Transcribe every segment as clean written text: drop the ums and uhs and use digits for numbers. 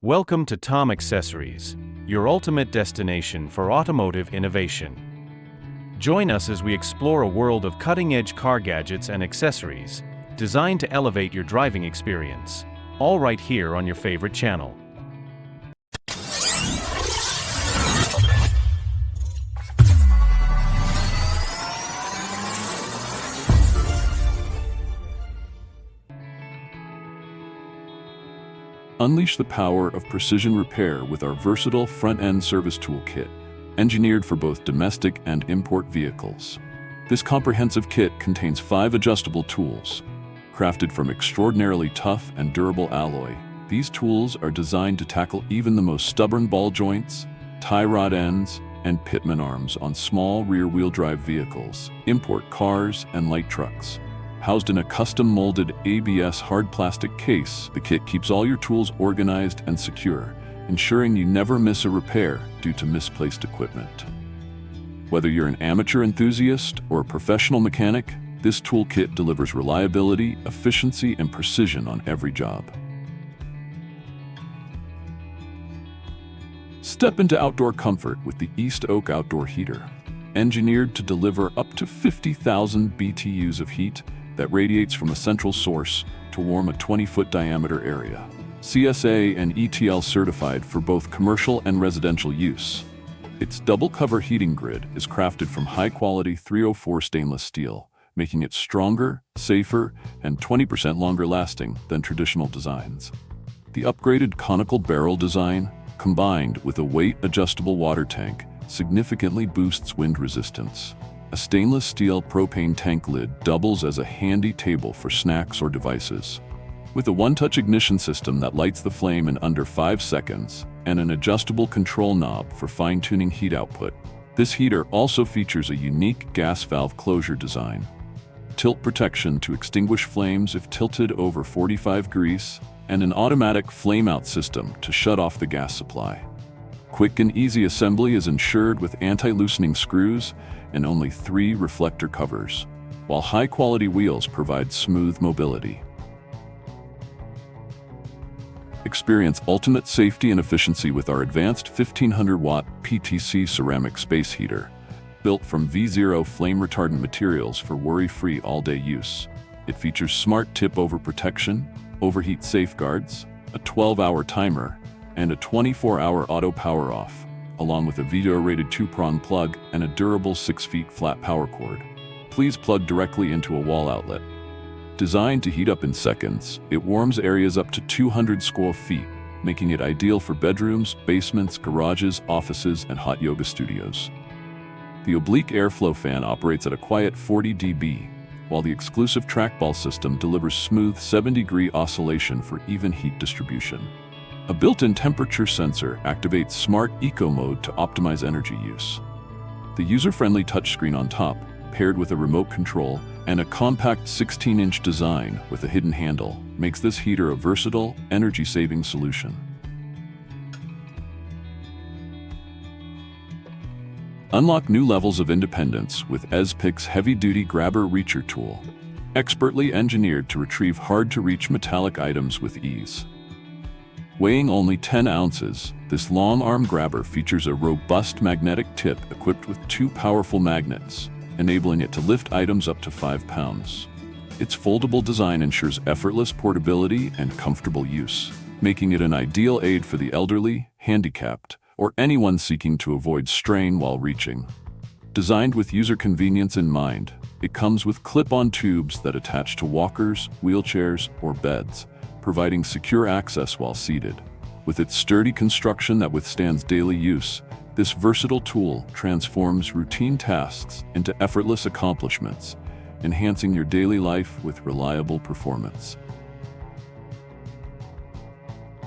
Welcome to Tom Accessories, your ultimate destination for automotive innovation. Join us as we explore a world of cutting-edge car gadgets and accessories designed to elevate your driving experience, all right here on your favorite channel. Unleash the power of precision repair with our versatile front-end service toolkit, engineered for both domestic and import vehicles. This comprehensive kit contains 5 adjustable tools. Crafted from extraordinarily tough and durable alloy, these tools are designed to tackle even the most stubborn ball joints, tie rod ends, and pitman arms on small rear-wheel drive vehicles, import cars, and light trucks. Housed in a custom-molded ABS hard plastic case, the kit keeps all your tools organized and secure, ensuring you never miss a repair due to misplaced equipment. Whether you're an amateur enthusiast or a professional mechanic, this toolkit delivers reliability, efficiency, and precision on every job. Step into outdoor comfort with the East Oak Outdoor Heater. Engineered to deliver up to 50,000 BTUs of heat that radiates from a central source to warm a 20-foot diameter area. CSA and ETL certified for both commercial and residential use. Its double-cover heating grid is crafted from high-quality 304 stainless steel, making it stronger, safer, and 20% longer lasting than traditional designs. The upgraded conical barrel design, combined with a weight-adjustable water tank, significantly boosts wind resistance. A stainless steel propane tank lid doubles as a handy table for snacks or devices. With a one-touch ignition system that lights the flame in under 5 seconds and an adjustable control knob for fine-tuning heat output, this heater also features a unique gas valve closure design. Tilt protection to extinguish flames if tilted over 45 degrees, and an automatic flame-out system to shut off the gas supply. Quick and easy assembly is ensured with anti-loosening screws and only 3 reflector covers, while high-quality wheels provide smooth mobility. Experience ultimate safety and efficiency with our advanced 1500-watt PTC ceramic space heater, built from V0 flame-retardant materials for worry-free all-day use. It features smart tip-over protection, overheat safeguards, a 12-hour timer, and a 24-hour auto power-off, along with a video-rated 2-prong plug and a durable 6-foot flat power cord. Please plug directly into a wall outlet. Designed to heat up in seconds, it warms areas up to 200 square feet, making it ideal for bedrooms, basements, garages, offices, and hot yoga studios. The oblique airflow fan operates at a quiet 40 dB, while the exclusive trackball system delivers smooth 7-degree oscillation for even heat distribution. A built-in temperature sensor activates Smart Eco Mode to optimize energy use. The user-friendly touchscreen on top, paired with a remote control and a compact 16-inch design with a hidden handle, makes this heater a versatile, energy-saving solution. Unlock new levels of independence with EZPIC's heavy-duty grabber reacher tool, expertly engineered to retrieve hard-to-reach metallic items with ease. Weighing only 10 ounces, this long arm grabber features a robust magnetic tip equipped with 2 powerful magnets, enabling it to lift items up to 5 pounds. Its foldable design ensures effortless portability and comfortable use, making it an ideal aid for the elderly, handicapped, or anyone seeking to avoid strain while reaching. Designed with user convenience in mind, it comes with clip-on tubes that attach to walkers, wheelchairs, or beds, providing secure access while seated. With its sturdy construction that withstands daily use, this versatile tool transforms routine tasks into effortless accomplishments, enhancing your daily life with reliable performance.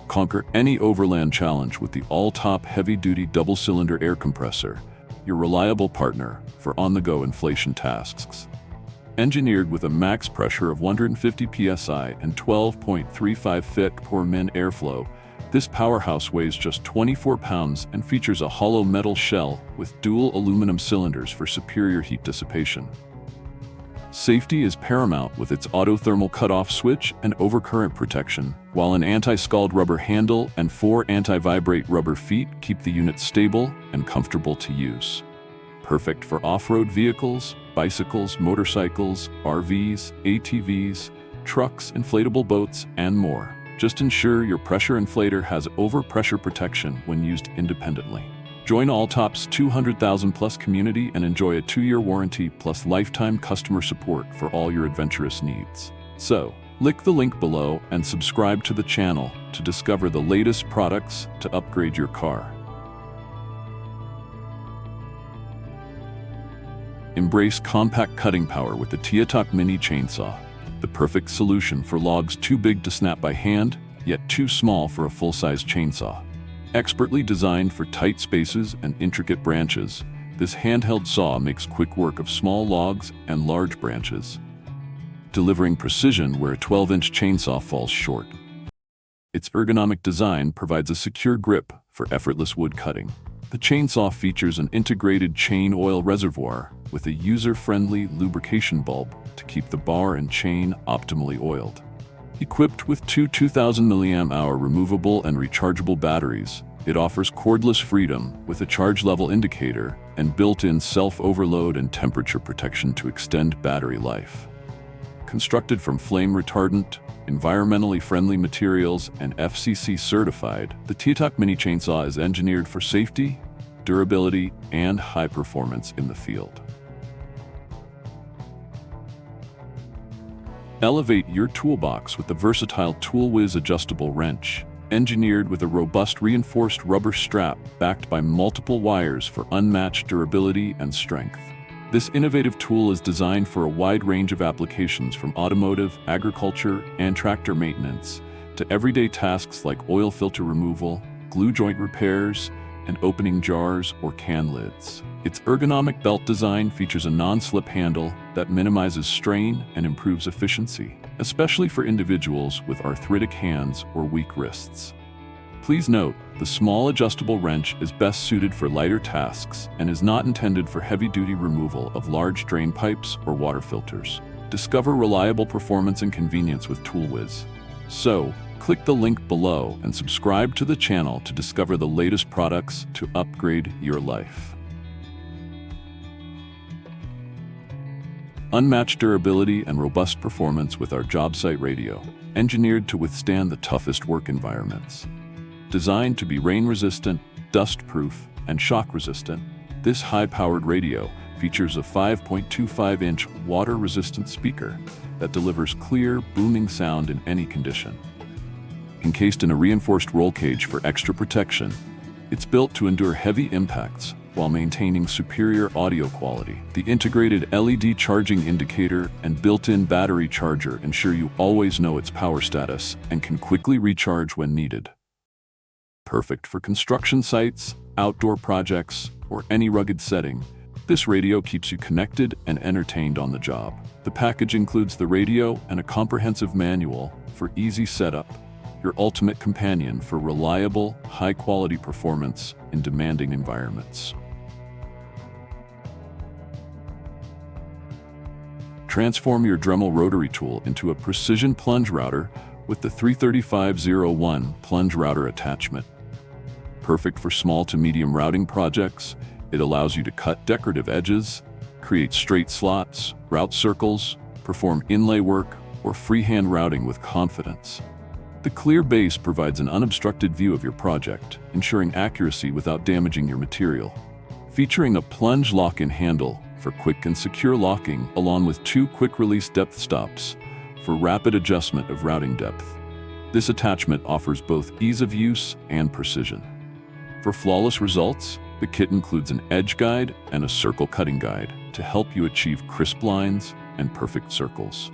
Conquer any overland challenge with the all-top heavy-duty double-cylinder air compressor, your reliable partner for on-the-go inflation tasks. Engineered with a max pressure of 150 psi and 12.35 fit per min airflow, this powerhouse weighs just 24 pounds and features a hollow metal shell with dual aluminum cylinders for superior heat dissipation. Safety is paramount with its autothermal cutoff switch and overcurrent protection, while an anti-scald rubber handle and 4 anti-vibrate rubber feet keep the unit stable and comfortable to use. Perfect for off-road vehicles, bicycles, motorcycles, RVs, ATVs, trucks, inflatable boats, and more. Just ensure your pressure inflator has overpressure protection when used independently. Join Alltop's 200,000+ community and enjoy a 2-year warranty plus lifetime customer support for all your adventurous needs. So, click the link below and subscribe to the channel to discover the latest products to upgrade your car. Embrace compact cutting power with the Automotive Mini Chainsaw, the perfect solution for logs too big to snap by hand, yet too small for a full-size chainsaw. Expertly designed for tight spaces and intricate branches, this handheld saw makes quick work of small logs and large branches, delivering precision where a 12-inch chainsaw falls short. Its ergonomic design provides a secure grip for effortless wood cutting. The chainsaw features an integrated chain oil reservoir with a user-friendly lubrication bulb to keep the bar and chain optimally oiled. Equipped with two 2,000 mAh removable and rechargeable batteries, it offers cordless freedom with a charge level indicator and built-in self-overload and temperature protection to extend battery life. Constructed from flame-retardant, environmentally friendly materials and FCC certified, the Automotive Mini Chainsaw is engineered for safety, durability, and high performance in the field. Elevate your toolbox with the versatile ToolWhiz adjustable wrench, engineered with a robust reinforced rubber strap backed by multiple wires for unmatched durability and strength. This innovative tool is designed for a wide range of applications from automotive, agriculture, and tractor maintenance to everyday tasks like oil filter removal, glue joint repairs, and opening jars or can lids. Its ergonomic belt design features a non-slip handle that minimizes strain and improves efficiency, especially for individuals with arthritic hands or weak wrists. Please note, the small adjustable wrench is best suited for lighter tasks and is not intended for heavy-duty removal of large drain pipes or water filters. Discover reliable performance and convenience with ToolWhiz. So, click the link below and subscribe to the channel to discover the latest products to upgrade your life. Unmatched durability and robust performance with our job site radio, engineered to withstand the toughest work environments. Designed to be rain-resistant, dust-proof, and shock-resistant, this high-powered radio features a 5.25-inch water-resistant speaker that delivers clear, booming sound in any condition. Encased in a reinforced roll cage for extra protection, it's built to endure heavy impacts while maintaining superior audio quality. The integrated LED charging indicator and built-in battery charger ensure you always know its power status and can quickly recharge when needed. Perfect for construction sites, outdoor projects, or any rugged setting, this radio keeps you connected and entertained on the job. The package includes the radio and a comprehensive manual for easy setup, your ultimate companion for reliable, high-quality performance in demanding environments. Transform your Dremel rotary tool into a precision plunge router with the 33501 plunge router attachment. Perfect for small to medium routing projects, it allows you to cut decorative edges, create straight slots, route circles, perform inlay work, or freehand routing with confidence. The clear base provides an unobstructed view of your project, ensuring accuracy without damaging your material. Featuring a plunge lock-in handle for quick and secure locking, along with 2 quick-release depth stops for rapid adjustment of routing depth. This attachment offers both ease of use and precision. For flawless results, the kit includes an edge guide and a circle cutting guide to help you achieve crisp lines and perfect circles.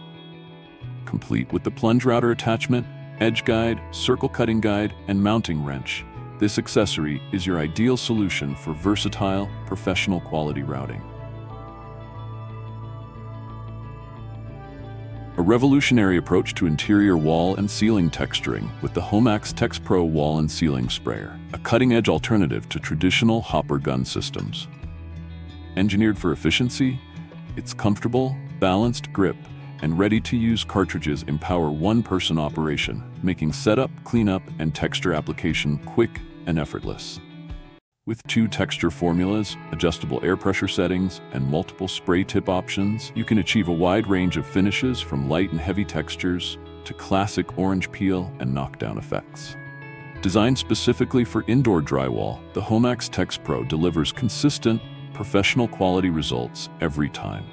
Complete with the plunge router attachment, edge guide, circle cutting guide, and mounting wrench, this accessory is your ideal solution for versatile, professional quality routing. A revolutionary approach to interior wall and ceiling texturing with the Homax Tex Pro Wall and Ceiling Sprayer, a cutting-edge alternative to traditional hopper gun systems. Engineered for efficiency, it's comfortable, balanced grip, and ready-to-use cartridges empower one-person operation, making setup, cleanup, and texture application quick and effortless. With 2 texture formulas, adjustable air pressure settings, and multiple spray tip options, you can achieve a wide range of finishes from light and heavy textures to classic orange peel and knockdown effects. Designed specifically for indoor drywall, the Homax Tex Pro delivers consistent, professional quality results every time.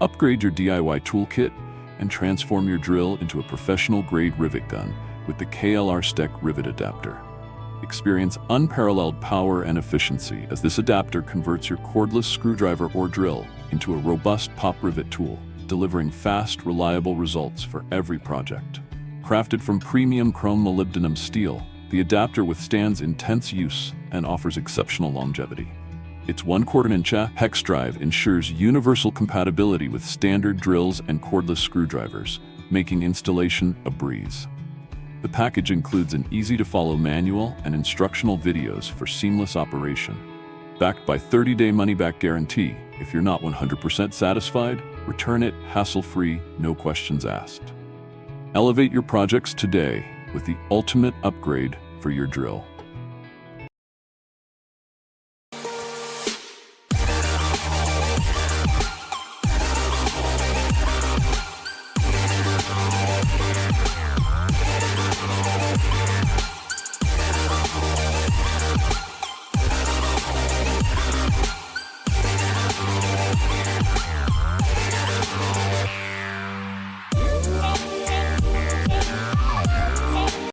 Upgrade your DIY toolkit and transform your drill into a professional-grade rivet gun with the KLR STEC Rivet Adapter. Experience unparalleled power and efficiency as this adapter converts your cordless screwdriver or drill into a robust pop rivet tool, delivering fast, reliable results for every project. Crafted from premium chrome molybdenum steel, the adapter withstands intense use and offers exceptional longevity. Its 1/4-inch hex drive ensures universal compatibility with standard drills and cordless screwdrivers, making installation a breeze. The package includes an easy-to-follow manual and instructional videos for seamless operation. Backed by 30-day money-back guarantee, if you're not 100% satisfied, return it hassle-free, no questions asked. Elevate your projects today with the ultimate upgrade for your drill.